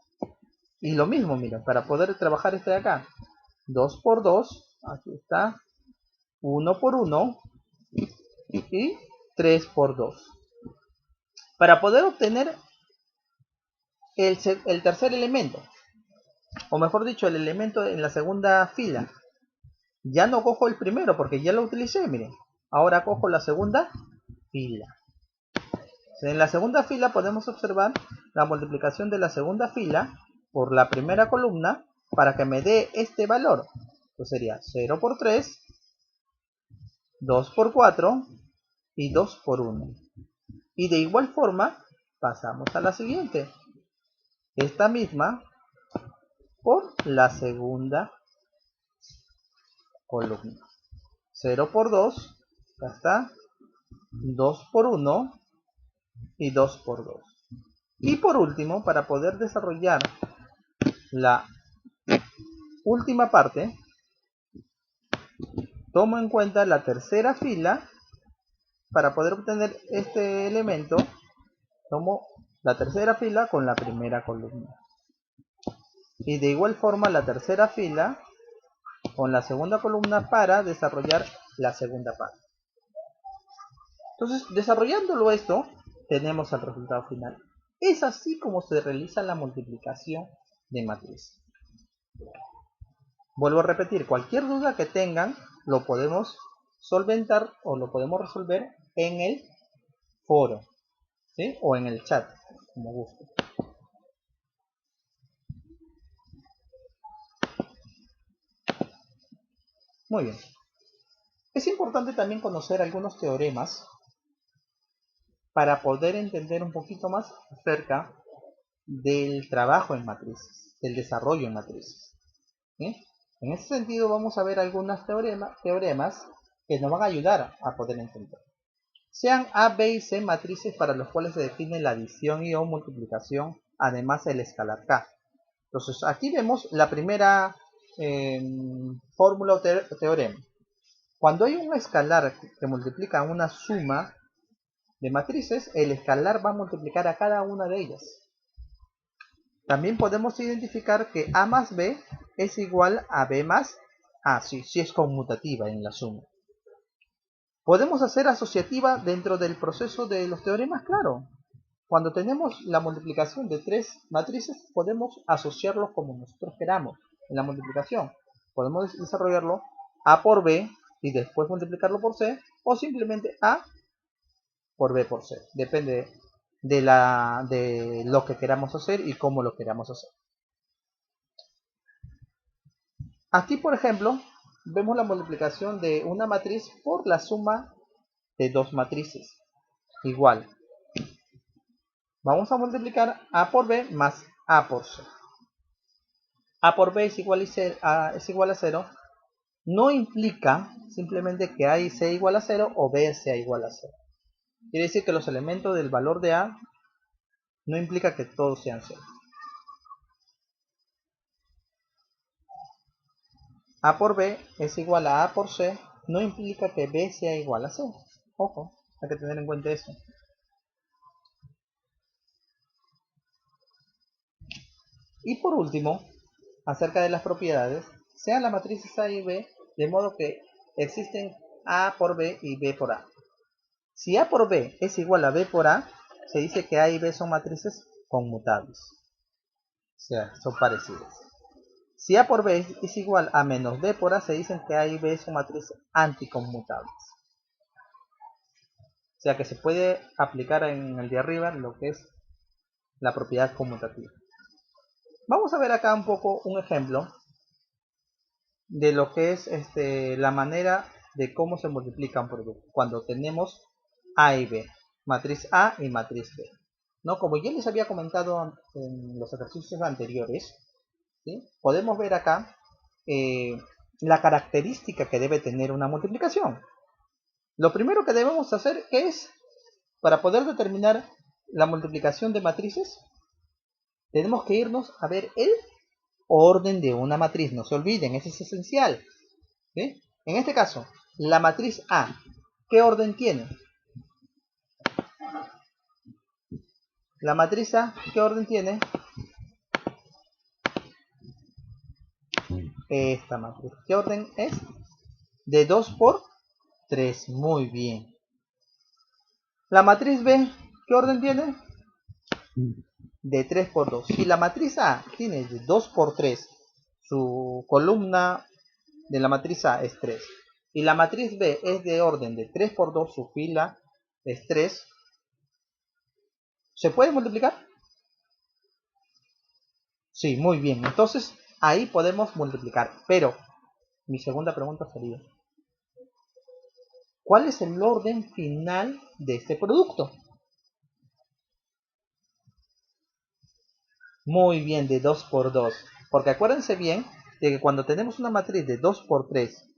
Y lo mismo, miren, para poder trabajar este de acá, 2 por 2, aquí está, 1 por 1 y 3 por 2. Para poder obtener el tercer elemento, o mejor dicho, el elemento en la segunda fila, ya no cojo el primero porque ya lo utilicé, miren. Ahora cojo la segunda fila. En la segunda fila podemos observar la multiplicación de la segunda fila por la primera columna para que me dé este valor. Pues sería 0 por 3, 2 por 4 y 2 por 1. Y de igual forma pasamos a la siguiente. Esta misma por la segunda columna. 0 por 2, acá está, 2 por 1 y 2 por 2. Y por último, para poder desarrollar la última parte, tomo en cuenta la tercera fila. Para poder obtener este elemento, tomo la tercera fila con la primera columna. Y de igual forma la tercera fila con la segunda columna para desarrollar la segunda parte. Entonces, desarrollándolo esto, tenemos el resultado final. Es así como se realiza la multiplicación de matrices. Vuelvo a repetir, cualquier duda que tengan lo podemos solventar o lo podemos resolver en el foro, ¿sí? O en el chat, como guste. Muy bien. Es importante también conocer algunos teoremas para poder entender un poquito más acerca del trabajo en matrices, del desarrollo en matrices. ¿Sí? En ese sentido vamos a ver algunos teoremas que nos van a ayudar a poder entender. Sean A, B y C matrices para los cuales se define la adición y o multiplicación, además el escalar K. Entonces aquí vemos la primera fórmula o teorema. Cuando hay un escalar que multiplica una suma de matrices, el escalar va a multiplicar a cada una de ellas. También podemos identificar que A más B es igual a B más A, si es conmutativa en la suma. ¿Podemos hacer asociativa dentro del proceso de los teoremas? Claro. Cuando tenemos la multiplicación de tres matrices, podemos asociarlos como nosotros queramos en la multiplicación. Podemos desarrollarlo A por B y después multiplicarlo por C, o simplemente A por B por C. Depende de lo que queramos hacer y cómo lo queramos hacer. Aquí, por ejemplo, vemos la multiplicación de una matriz por la suma de dos matrices. Igual. Vamos a multiplicar A por B más A por C. A por B es igual a 0. No implica simplemente que A y C igual a 0 o B sea igual a 0. Quiere decir que los elementos del valor de A no implica que todos sean 0. A por B es igual a A por C no implica que B sea igual a C. Ojo, hay que tener en cuenta eso. Y por último, acerca de las propiedades, sean las matrices A y B, de modo que existen A por B y B por A. Si A por B es igual a B por A, se dice que A y B son matrices conmutables. O sea, son parecidas. Si A por B es igual a menos B por A, se dicen que A y B son matrices anticonmutables. O sea que se puede aplicar en el de arriba lo que es la propiedad conmutativa. Vamos a ver acá un poco un ejemplo de lo que es la manera de cómo se multiplica un producto cuando tenemos A y B, matriz A y matriz B. ¿No? Como ya les había comentado en los ejercicios anteriores, ¿sí? Podemos ver acá la característica que debe tener una multiplicación. Lo primero que debemos hacer es, para poder determinar la multiplicación de matrices, tenemos que irnos a ver el orden de una matriz. No se olviden, eso es esencial. ¿Sí? En este caso, la matriz A, ¿qué orden tiene? La matriz A, ¿qué orden tiene? Esta matriz. ¿Qué orden es? De 2 por 3. Muy bien. La matriz B, ¿qué orden tiene? De 3 por 2. Si la matriz A tiene de 2 por 3, su columna de la matriz A es 3. Y la matriz B es de orden de 3 por 2, su fila es 3. ¿Se puede multiplicar? Sí, muy bien. Entonces, ahí podemos multiplicar. Pero, mi segunda pregunta sería, ¿cuál es el orden final de este producto? Muy bien, de 2 por 2. Porque acuérdense bien de que cuando tenemos una matriz de 2 por 3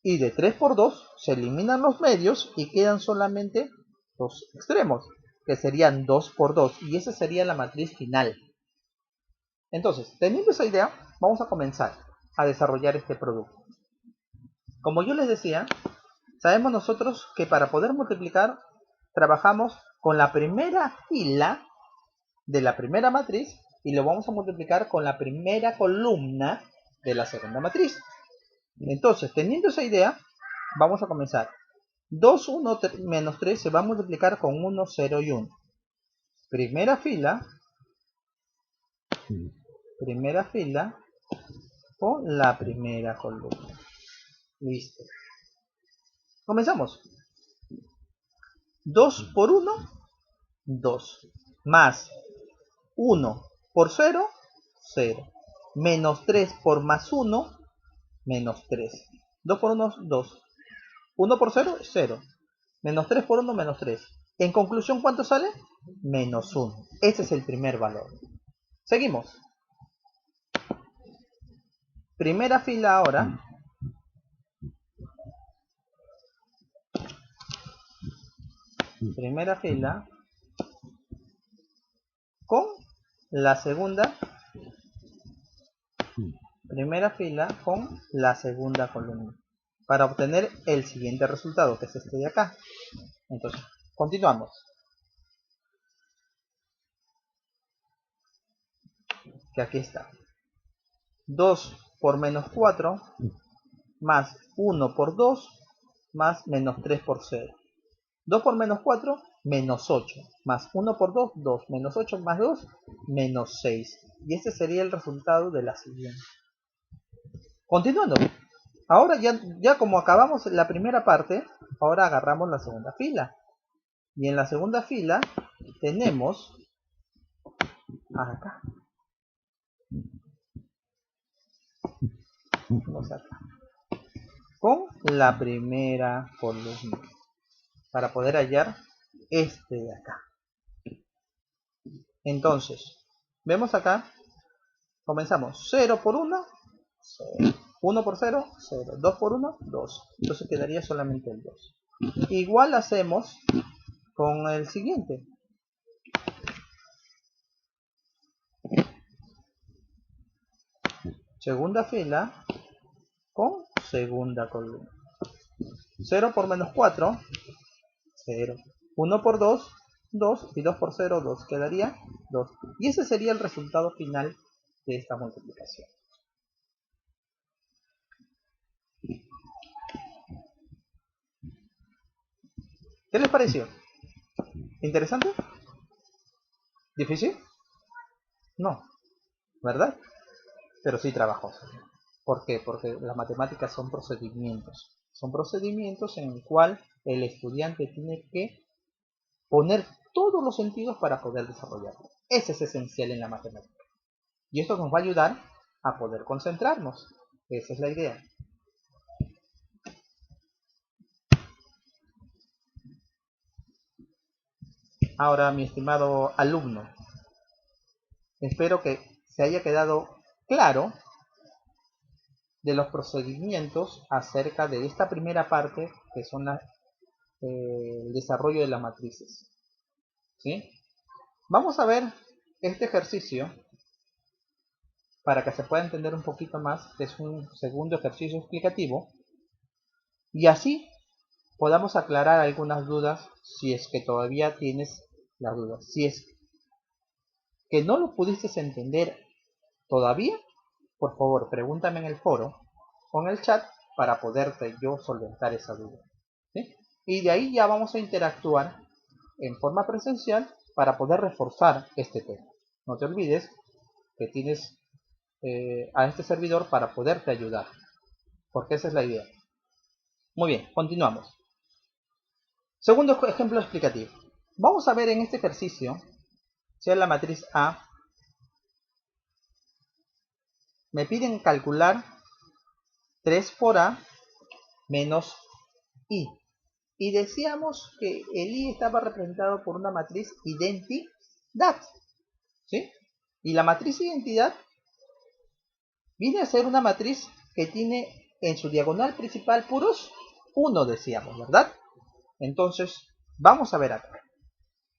y de 3 por 2, se eliminan los medios y quedan solamente los extremos, que serían 2 por 2. Y esa sería la matriz final. Entonces, teniendo esa idea, vamos a comenzar a desarrollar este producto. Como yo les decía, sabemos nosotros que para poder multiplicar, trabajamos con la primera fila de la primera matriz y lo vamos a multiplicar con la primera columna de la segunda matriz. Entonces, teniendo esa idea, vamos a comenzar. 2, 1, menos 3 se va a multiplicar con 1, 0 y 1. Primera fila con la primera columna. Listo. Comenzamos. 2 por 1, 2. Más 1 por 0, 0. Menos 3 por más 1, menos 3. 2 por 1, 2. 1 por 0, 0. Menos 3 por 1, menos 3. En conclusión, ¿cuánto sale? Menos 1. Ese es el primer valor. Seguimos. Primera fila ahora. Primera fila con la segunda. Primera fila con la segunda columna. Para obtener el siguiente resultado, que es este de acá. Entonces, continuamos. Que aquí está. 2 por menos 4 más 1 por 2 más menos 3 por 0. 2 por menos 4, menos 8. Más 1 por 2, 2. Menos 8 más 2, menos 6. Y este sería el resultado de la siguiente. Continuando. Ahora ya como acabamos la primera parte, ahora agarramos la segunda fila. Y en la segunda fila tenemos acá. Vamos acá. Con la primera columna. Para poder hallar este de acá. Entonces, vemos acá, comenzamos 0 por 1, 0. 1 por 0, 0. 2 por 1, 2. Entonces quedaría solamente el 2. Igual hacemos con el siguiente. Segunda fila con segunda columna. 0 por menos 4, 0. 1 por 2, 2. Y 2 por 0, 2. Quedaría 2. Y ese sería el resultado final de esta multiplicación. ¿Qué les pareció? ¿Interesante? ¿Difícil? No, ¿verdad? Pero sí trabajoso. ¿Por qué? Porque las matemáticas son procedimientos. Son procedimientos en el cual el estudiante tiene que poner todos los sentidos para poder desarrollarlo. Ese es esencial en la matemática. Y esto nos va a ayudar a poder concentrarnos. Esa es la idea. Ahora, mi estimado alumno, espero que se haya quedado claro de los procedimientos acerca de esta primera parte, que son el desarrollo de las matrices. ¿Sí? Vamos a ver este ejercicio para que se pueda entender un poquito más. Es un segundo ejercicio explicativo y así podamos aclarar algunas dudas si es que todavía tienes las dudas. Si es que no lo pudiste entender todavía, por favor pregúntame en el foro o en el chat para poderte yo solventar esa duda. ¿Sí? Y de ahí ya vamos a interactuar en forma presencial para poder reforzar este tema. No te olvides que tienes a este servidor para poderte ayudar, porque esa es la idea. Muy bien, continuamos. Segundo ejemplo explicativo. Vamos a ver en este ejercicio, si es la matriz A, me piden calcular 3 por A menos I. Y decíamos que el I estaba representado por una matriz identidad. ¿Sí? Y la matriz identidad viene a ser una matriz que tiene en su diagonal principal puros 1, decíamos, ¿verdad? Entonces, vamos a ver acá.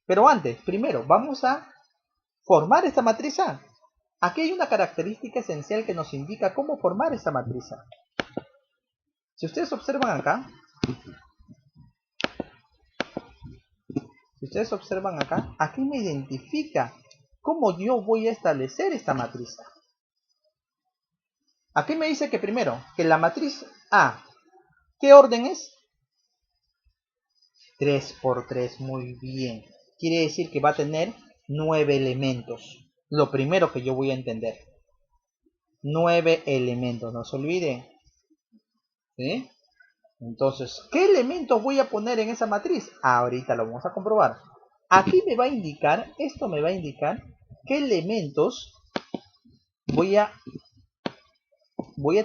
Pero antes, primero, vamos a formar esta matriz A. Aquí hay una característica esencial que nos indica cómo formar esta matriz A. Si ustedes observan acá, aquí me identifica cómo yo voy a establecer esta matriz A. Aquí me dice que primero, que la matriz A, ¿qué orden es? 3 por 3, muy bien. Quiere decir que va a tener 9 elementos. Lo primero que yo voy a entender. 9 elementos, no se olviden. ¿Sí? Entonces, ¿qué elementos voy a poner en esa matriz? Ahorita lo vamos a comprobar. Aquí me va a indicar, esto me va a indicar qué elementos voy a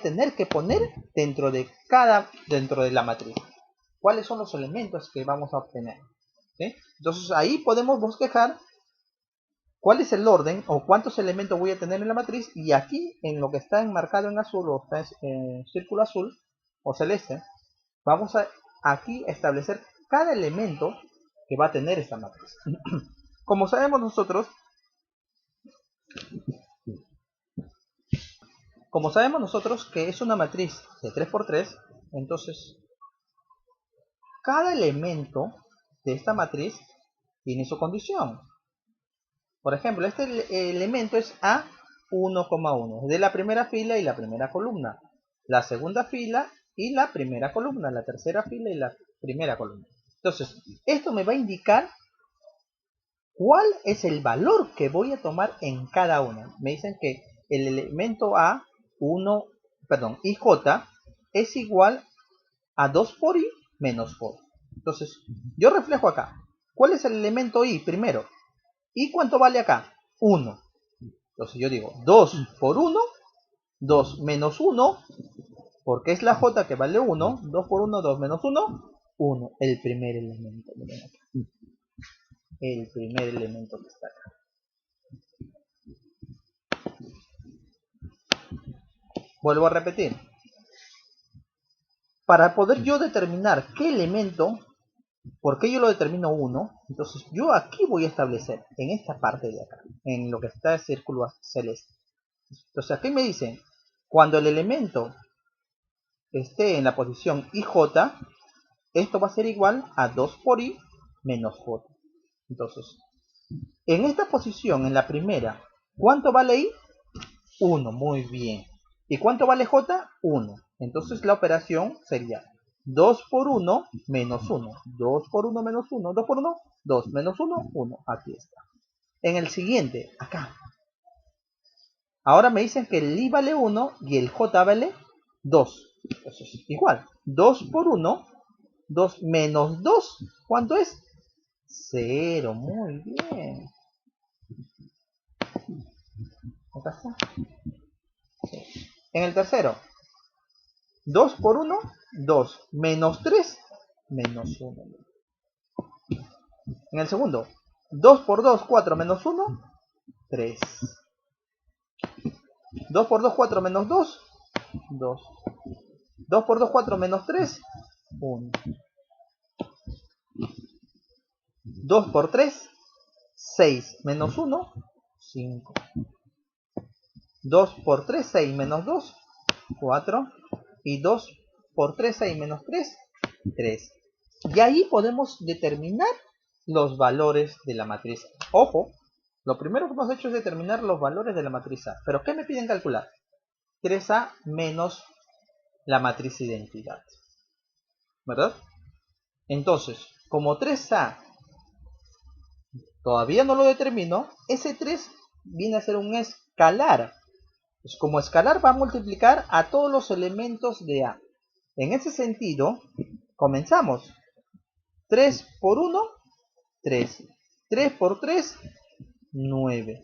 tener que poner dentro de la matriz. ¿Cuáles son los elementos que vamos a obtener? ¿Sí? Entonces ahí podemos bosquejar cuál es el orden o cuántos elementos voy a tener en la matriz, y aquí en lo que está enmarcado en azul o está en círculo azul o celeste, vamos a aquí establecer cada elemento que va a tener esta matriz. Como sabemos nosotros que es una matriz de 3 por 3, entonces cada elemento de esta matriz tiene su condición. Por ejemplo, este elemento es A1,1, de la primera fila y la primera columna, la segunda fila y la primera columna, la tercera fila y la primera columna. Entonces, esto me va a indicar cuál es el valor que voy a tomar en cada una. Me dicen que el elemento IJ es igual a 2 por I menos por. Entonces, yo reflejo acá. ¿Cuál es el elemento I primero? ¿Y cuánto vale acá? 1. Entonces yo digo 2 por 1, 2 menos 1, porque es la J que vale 1, 2 por 1, 2 menos 1, 1. El primer elemento. Miren acá. El primer elemento que está acá. Vuelvo a repetir. Para poder yo determinar qué elemento, ¿por qué yo lo determino 1? Entonces yo aquí voy a establecer, en esta parte de acá, en lo que está el círculo celeste. Entonces aquí me dicen, cuando el elemento esté en la posición IJ, esto va a ser igual a 2 por I menos J. Entonces, en esta posición, en la primera, ¿cuánto vale I? 1, muy bien. ¿Y cuánto vale J? 1. Entonces la operación sería 2 por 1 menos 1. 2 por 1 menos 1. 2 por 1, 2 menos 1, 1. Aquí está. En el siguiente, acá. Ahora me dicen que el I vale 1 y el J vale 2. Entonces, igual. 2 por 1, 2 menos 2. ¿Cuánto es? 0. Muy bien. Acá está. En el tercero, 2 por 1, 2 menos 3, menos 1. En el segundo, 2 por 2, 4 menos 1, 3. 2 por 2, 4 menos 2, 2. 2 por 2, 4 menos 3, 1. 2 por 3, 6 menos 1, 5. 2 por 3, 6 menos 2, 4. Y 2 por 3, 6 menos 3, 3. Y ahí podemos determinar los valores de la matriz. Ojo, lo primero que hemos hecho es determinar los valores de la matriz A. ¿Pero qué me piden calcular? 3A menos la matriz identidad. ¿Verdad? Entonces, como 3A todavía no lo determino, ese 3 viene a ser un escalar. Pues como escalar va a multiplicar a todos los elementos de A. En ese sentido, comenzamos. 3 por 1, 3. 3 por 3, 9.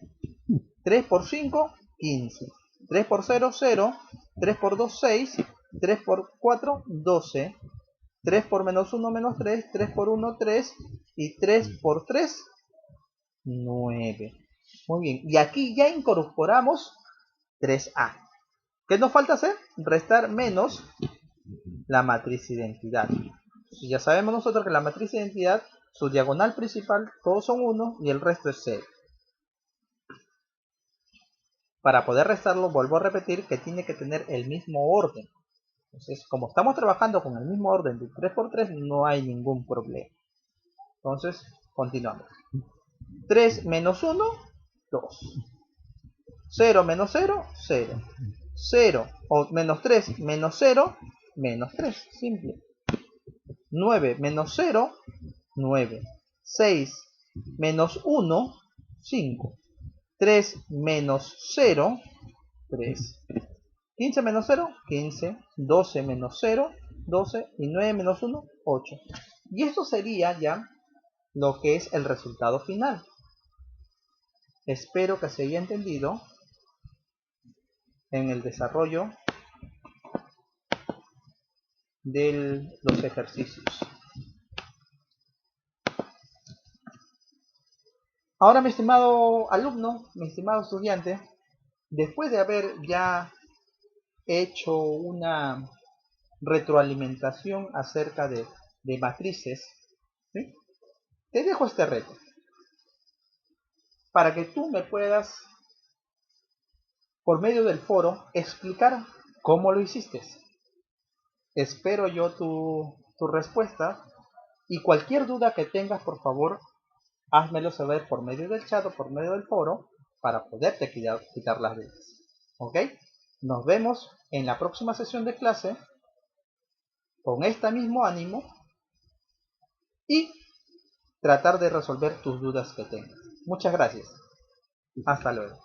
3 por 5, 15. 3 por 0, 0. 3 por 2, 6. 3 por 4, 12. 3 por menos 1, menos 3. 3 por 1, 3. Y 3 por 3, 9. Muy bien. Y aquí ya incorporamos 3A. ¿Qué nos falta hacer? Restar menos la matriz identidad. Y ya sabemos nosotros que la matriz identidad, su diagonal principal, todos son 1 y el resto es 0. Para poder restarlo, vuelvo a repetir que tiene que tener el mismo orden. Entonces, como estamos trabajando con el mismo orden de 3 por 3, no hay ningún problema. Entonces, continuamos. 3 menos 1, 2. 0 menos 0, 0. 0 o menos 3 menos 0, menos 3. Simple. 9 menos 0, 9. 6 menos 1, 5. 3 menos 0, 3. 15 menos 0, 15. 12 menos 0, 12. Y 9 menos 1, 8. Y esto sería ya lo que es el resultado final. Espero que se haya entendido en el desarrollo de los ejercicios. Ahora, mi estimado alumno, mi estimado estudiante, después de haber ya hecho una retroalimentación acerca de matrices, ¿sí? Te dejo este reto para que tú me puedas, por medio del foro, explicar cómo lo hiciste. Espero yo tu respuesta, y cualquier duda que tengas, por favor, házmelo saber por medio del chat o por medio del foro para poderte quitar las dudas. ¿Ok? Nos vemos en la próxima sesión de clase con este mismo ánimo y tratar de resolver tus dudas que tengas. Muchas gracias. Hasta luego.